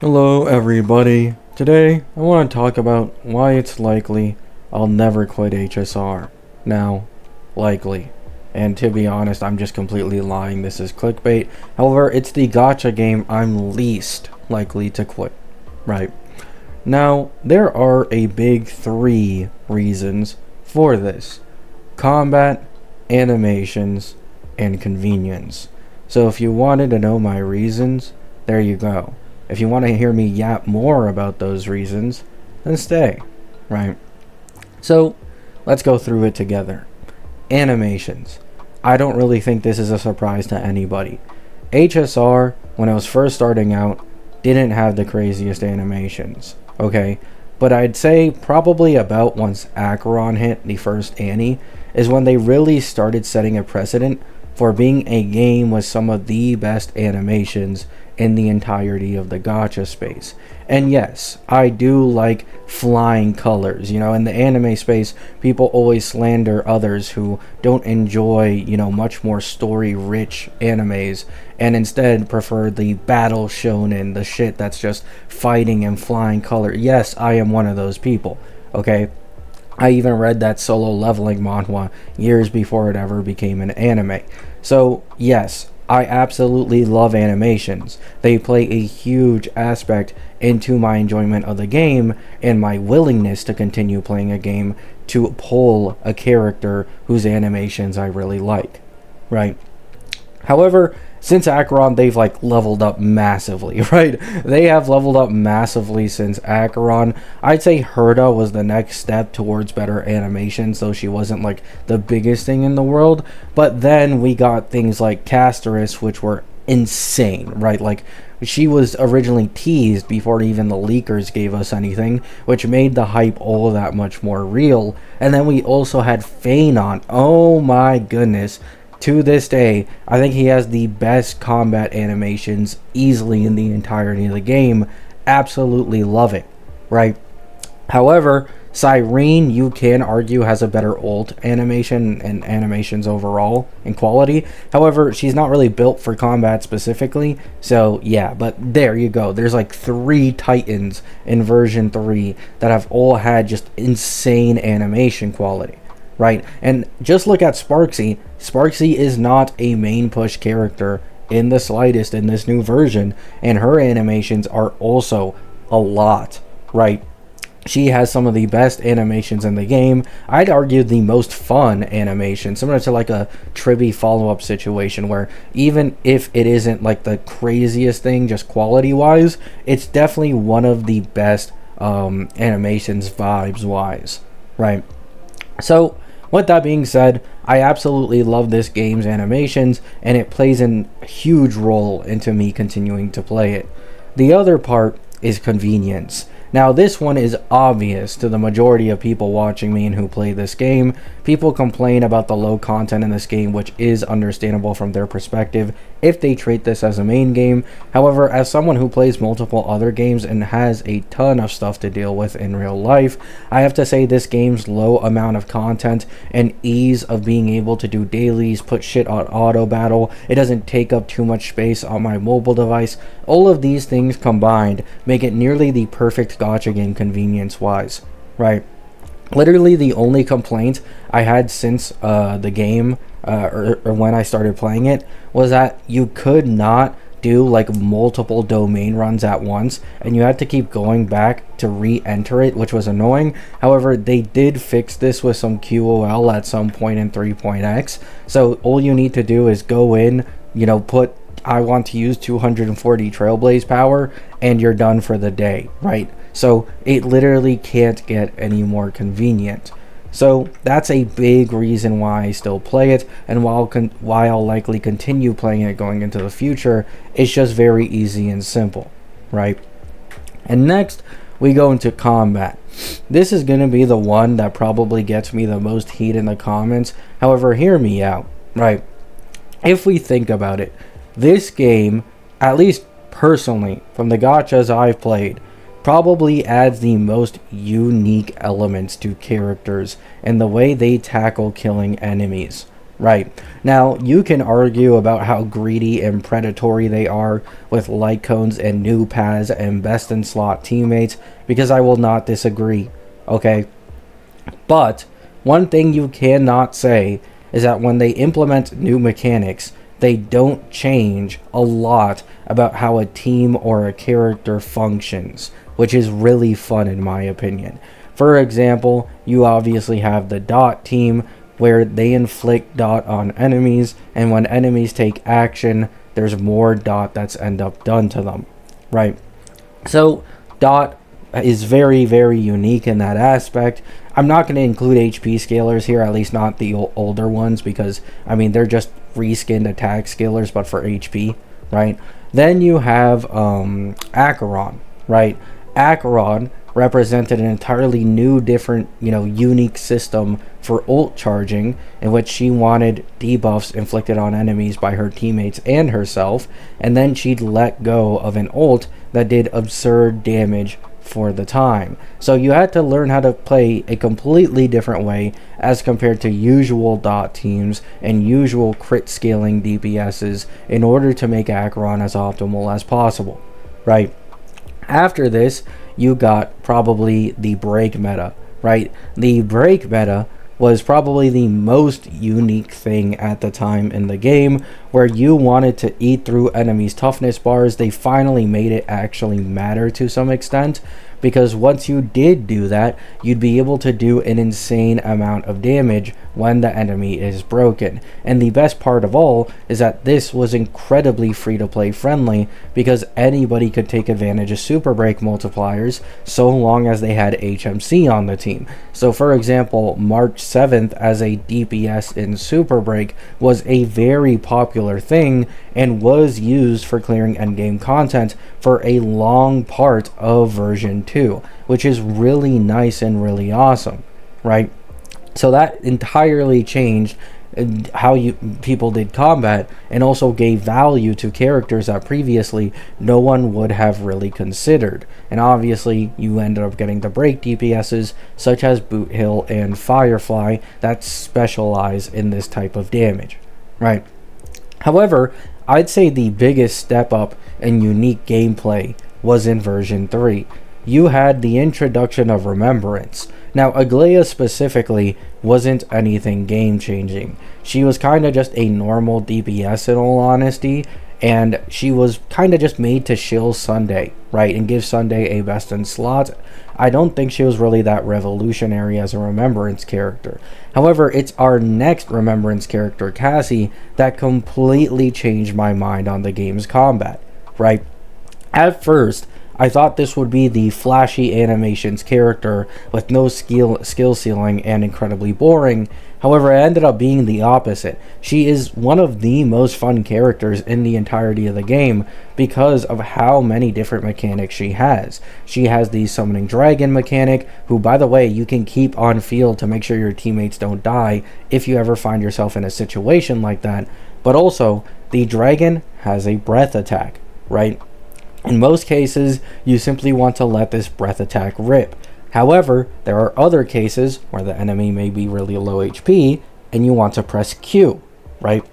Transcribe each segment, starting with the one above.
Hello everybody. Today I want to talk about why it's likely I'll never quit HSR. Now, likely. And to be honest, I'm just completely lying. This is clickbait. However, it's the gacha game I'm least likely to quit. Right. Now, there are a big three reasons for this: combat, animations, and convenience. So if you wanted to know my reasons, there you go. If you want to hear me yap more about those reasons, then stay, right? So, let's go through it together. Animations. I don't really think this is a surprise to anybody. HSR, when it was first starting out, didn't have the craziest animations, okay? But I'd say probably about once Acheron hit the first Annie is when they really started setting a precedent for being a game with some of the best animations in the entirety of the gacha space. And yes, I do like flying colors. In the anime space, people always slander others who don't enjoy, much more story-rich animes and instead prefer the battle shonen, the shit that's just fighting and flying color. Yes, I am one of those people, okay? I even read that solo leveling manhwa years before it ever became an anime. So, yes, I absolutely love animations. They play a huge aspect into my enjoyment of the game and my willingness to continue playing a game to pull a character whose animations I really like, right? However, since Acheron, they've leveled up massively, right? They have leveled up massively since Acheron. I'd say Herda was the next step towards better animations, though she wasn't the biggest thing in the world. But then we got things like Casterus, which were insane, right? She was originally teased before even the leakers gave us anything, which made the hype all that much more real. And then we also had Phanon. Oh my goodness. To this day, I think he has the best combat animations easily in the entirety of the game. Absolutely love it, right? However, Cyrene, you can argue, has a better ult animation and animations overall in quality. However, she's not really built for combat specifically. So, yeah, but there you go. There's three Titans in version 3 that have all had just insane animation quality. Right, and just look at Sparksy. Sparksy is not a main push character in the slightest in this new version, and her animations are also a lot, right? She has some of the best animations in the game. I'd argue the most fun animation, similar to a Triby follow-up situation where even if it isn't the craziest thing just quality-wise, it's definitely one of the best animations vibes-wise, right? So, with that being said, I absolutely love this game's animations, and it plays a huge role into me continuing to play it. The other part is convenience. Now, this one is obvious to the majority of people watching me and who play this game. People complain about the low content in this game, which is understandable from their perspective if they treat this as a main game. However, as someone who plays multiple other games and has a ton of stuff to deal with in real life, I have to say this game's low amount of content and ease of being able to do dailies, put shit on auto battle, it doesn't take up too much space on my mobile device. All of these things combined make it nearly the perfect gacha game convenience wise, right? Literally the only complaint I had since the game or when I started playing it was that you could not do multiple domain runs at once, and you had to keep going back to re-enter it, which was annoying. However, they did fix this with some QOL at some point in 3.x, so all you need to do is go in, put I want to use 240 Trailblaze power, and you're done for the day, right? So it literally can't get any more convenient. So that's a big reason why I still play it, and why I'll likely continue playing it going into the future. It's just very easy and simple, right? And next, we go into combat. This is going to be the one that probably gets me the most heat in the comments. However, hear me out, right? If we think about it, this game, at least personally, from the gachas I've played, probably adds the most unique elements to characters and the way they tackle killing enemies, Right. Now, you can argue about how greedy and predatory they are with light cones and new paths and best in slot teammates, because I will not disagree. Okay? But one thing you cannot say is that when they implement new mechanics, they don't change a lot about how a team or a character functions, which is really fun in my opinion. For example, you obviously have the dot team, where they inflict dot on enemies, and when enemies take action, there's more dot that's end up done to them, right? So dot is very, very unique in that aspect. I'm not going to include HP scalers here, at least not the older ones, because I mean they're just reskinned attack scalers but for HP, right? Then you have Acheron, right? Acheron represented an entirely new, different, unique system for ult charging, in which she wanted debuffs inflicted on enemies by her teammates and herself, and then she'd let go of an ult that did absurd damage for the time. So you had to learn how to play a completely different way as compared to usual dot teams and usual crit scaling DPSs in order to make Acheron as optimal as possible, right? After this, you got probably the break meta, right? The break meta was probably the most unique thing at the time in the game, where you wanted to eat through enemies' toughness bars. They finally made it actually matter to some extent, because once you did do that, you'd be able to do an insane amount of damage when the enemy is broken. And the best part of all is that this was incredibly free-to-play friendly, because anybody could take advantage of super break multipliers so long as they had HMC on the team. So for example, March 7th as a DPS in super break was a very popular thing and was used for clearing endgame content for a long part of version 2, which is really nice and really awesome, right? So that entirely changed how people did combat, and also gave value to characters that previously no one would have really considered. And obviously you ended up getting the break DPSs such as Boot Hill and Firefly that specialize in this type of damage, right? However, I'd say the biggest step up in unique gameplay was in version 3. You had the introduction of Remembrance. Now, Aglaia specifically wasn't anything game-changing. She was kind of just a normal DPS in all honesty, and she was kind of just made to shill Sunday, right, and give Sunday a best in slot. I don't think she was really that revolutionary as a Remembrance character. However, it's our next Remembrance character, Cassie, that completely changed my mind on the game's combat, right? At first, I thought this would be the flashy animations character with no skill ceiling and incredibly boring. However, it ended up being the opposite. She is one of the most fun characters in the entirety of the game because of how many different mechanics she has. She has the summoning dragon mechanic, who, by the way, you can keep on field to make sure your teammates don't die if you ever find yourself in a situation like that. But also, the dragon has a breath attack, right? In most cases, you simply want to let this breath attack rip. However, there are other cases where the enemy may be really low HP and you want to press Q, right?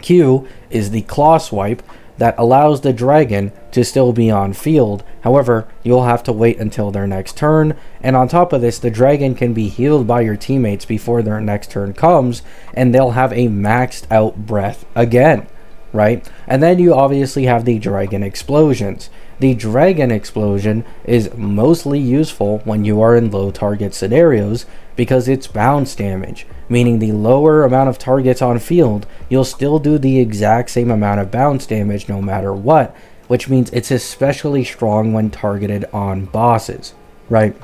Q is the claw swipe that allows the dragon to still be on field. However, you'll have to wait until their next turn, and on top of this, the dragon can be healed by your teammates before their next turn comes, and they'll have a maxed out breath again, right? And then you obviously have the dragon explosions. The dragon explosion is mostly useful when you are in low target scenarios because it's bounce damage, meaning the lower amount of targets on field, you'll still do the exact same amount of bounce damage no matter what, which means it's especially strong when targeted on bosses, right?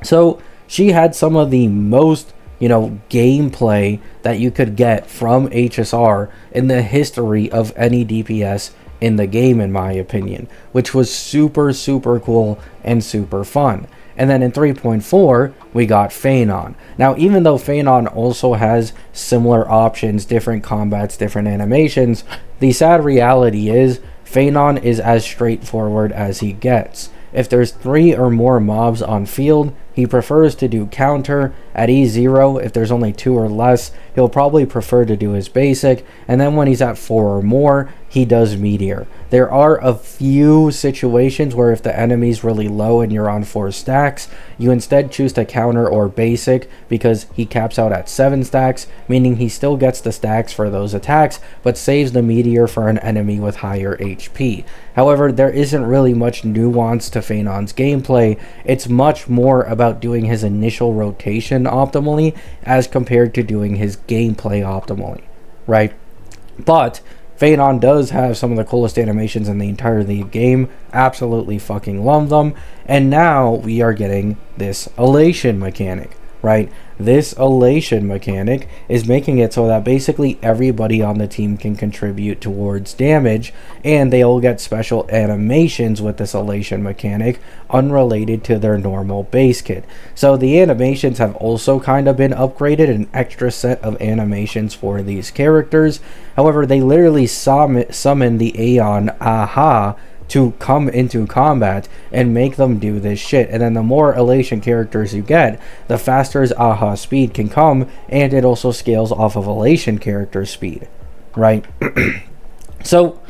So she had some of the most gameplay that you could get from HSR in the history of any DPS in the game, in my opinion, which was super, super cool and super fun. And then in 3.4, we got Phanon. Now, even though Phanon also has similar options, different combats, different animations, the sad reality is Phanon is as straightforward as he gets. If there's 3 or more mobs on field, he prefers to do counter. At E0, if there's only 2 or less, he'll probably prefer to do his basic, and then when he's at 4 or more, he does meteor. There are a few situations where if the enemy's really low and you're on 4 stacks, you instead choose to counter or basic because he caps out at 7 stacks, meaning he still gets the stacks for those attacks, but saves the meteor for an enemy with higher HP. However, there isn't really much nuance to Phaenon's gameplay. It's much more about doing his initial rotation optimally as compared to doing his gameplay optimally, right? But Phaenon does have some of the coolest animations in the entire game. Absolutely fucking love them. And now we are getting this elation mechanic, right? This elation mechanic is making it so that basically everybody on the team can contribute towards damage, and they all get special animations with this elation mechanic unrelated to their normal base kit. So the animations have also kind of been upgraded, an extra set of animations for these characters. However, they literally summon the Aeon Aha to come into combat and make them do this shit. And then the more elation characters you get, the faster his Aha speed can come, and it also scales off of elation character speed, right? So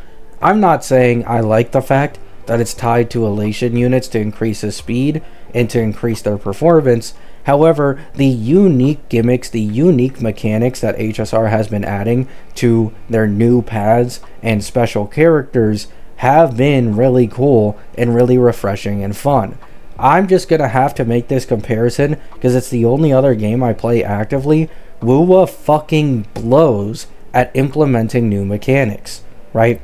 I'm not saying I like the fact that it's tied to elation units to increase his speed and to increase their performance. However, the unique gimmicks, the unique mechanics that HSR has been adding to their new paths and special characters have been really cool and really refreshing and fun. I'm just gonna have to make this comparison because it's the only other game I play actively. WoWa fucking blows at implementing new mechanics, right?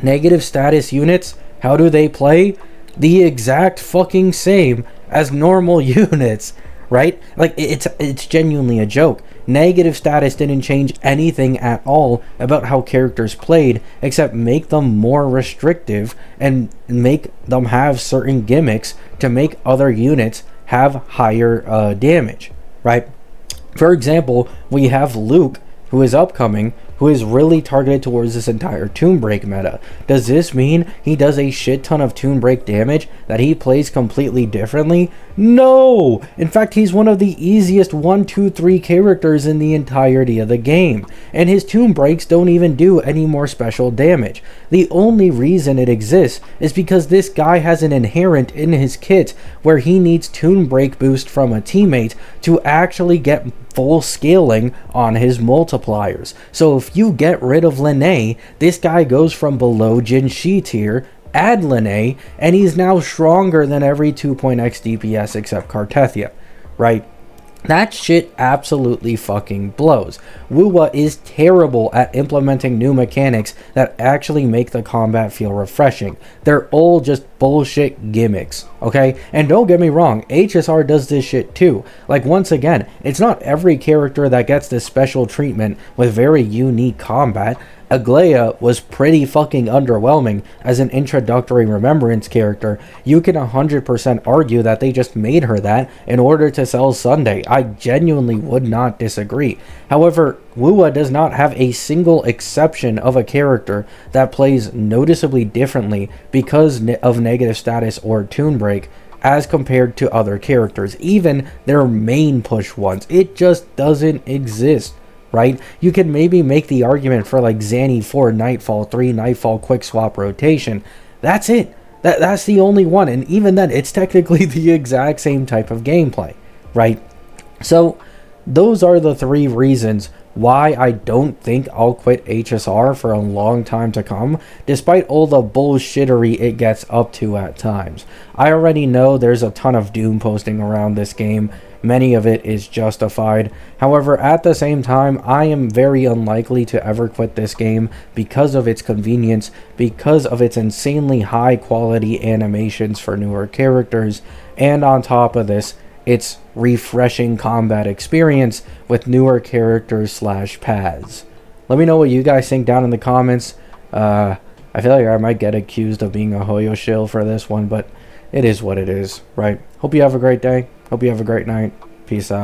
Negative status units, how do they play? The exact fucking same as normal units, right? Like, it's genuinely a joke. Negative status didn't change anything at all about how characters played, except make them more restrictive and make them have certain gimmicks to make other units have higher damage, right? For example, we have Luke, who is upcoming, who is really targeted towards this entire Tomb Break meta. Does this mean he does a shit ton of Tomb Break damage that he plays completely differently? No! In fact, he's one of the easiest 1, 2, 3 characters in the entirety of the game, and his Tomb Breaks don't even do any more special damage. The only reason it exists is because this guy has an inherent in his kit where he needs Tomb Break boost from a teammate to actually get full scaling on his multipliers. So if you get rid of Linné, this guy goes from below Jin Shi tier, add Linné, and he's now stronger than every 2.x DPS except Cartethia, right? That shit absolutely fucking blows. WoWa is terrible at implementing new mechanics that actually make the combat feel refreshing. They're all just bullshit gimmicks, okay? And don't get me wrong, HSR does this shit too. Like, once again, it's not every character that gets this special treatment with very unique combat. Aglaia was pretty fucking underwhelming as an introductory remembrance character. You can 100% argue that they just made her that in order to sell Sunday. I genuinely would not disagree. However, WoWa does not have a single exception of a character that plays noticeably differently because of negative status or Tomb Break as compared to other characters, even their main push ones. It just doesn't exist, right? You can maybe make the argument for like Zanny 4, Nightfall 3, Nightfall quick swap rotation. That's it. That's the only one, and even then, it's technically the exact same type of gameplay, right? So those are the 3 reasons why I don't think I'll quit HSR for a long time to come, despite all the bullshittery it gets up to at times. I already know there's a ton of doom posting around this game. Many of it is justified. However, at the same time, I am very unlikely to ever quit this game because of its convenience, because of its insanely high quality animations for newer characters, and on top of this, its refreshing combat experience with newer characters / paths. Let me know what you guys think down in the comments. I feel like I might get accused of being a Hoyo shill for this one, but it is what it is, right? Hope you have a great day. Hope you have a great night. Peace out.